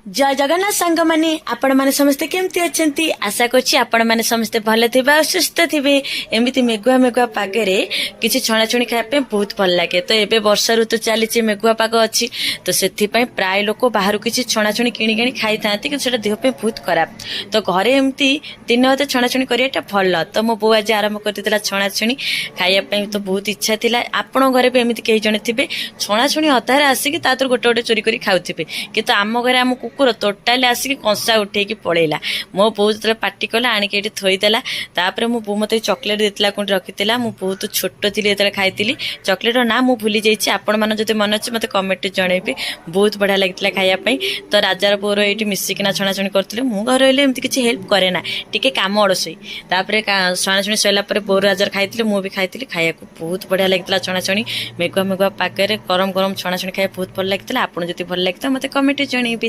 जय जगन्नाथ सांग माने आपण माने समस्ते केमती अछंती आशा करछि आपण माने समस्ते भले थिबा और सुस्थ थिबे। एमिति मेघुआ मेघुआ पागरे किछि छणाछुणी खाया पे बहुत भल लागे। तो एबे वर्षा ऋतु चलीछि मेघुआ पाग अछि तो सेथि पय प्राय लोक बाहर किछि छणाछुणी किनि किनि खाई थांती कि सेटा देह पे बहुत खराब। तो घरे एमिति दिन अधे छणाछुणी करियाटा भल। तो मो बो आज आरंभ करतिला छणाछुणी खाया पे तो बहुत इच्छा थिला। आपण घरे पे एमिति केही जणे थिबे छणाछुणी अधारे आसी तातर गोटे गोटे चोरी करी खाउथिबे किंतु आम घरे आम कुकुर टोटाली आसिक कंसा उठेकी पड़ेला। मो बो जो पार्टी कला आणिक ये थईदेला तापर मो बो मत चॉकलेट देता कौन रखी मु बहुत छोट थी जो खाई चॉकलेट ना मु भूली जाइए। आपण मन जो मन अच्छे मत कमेंट जनइबे बहुत बढ़िया लगी खायापी। तो राजार बोर ये मिसिकिना छणाछुणी करूँ मु घर रही एमती किसी हेल्प करे ना टिके काम अड़सई तापर छणाछुणी सैला बोर राजार खाई मु भी खाई खाया बहुत बढ़िया लगी छणाछुणी मेघुआ मेघुआ पागे गरम गरम छणाछुणी खाया बहुत भल लगी। आपको जब भल लगी मत कमेंट जनइबे।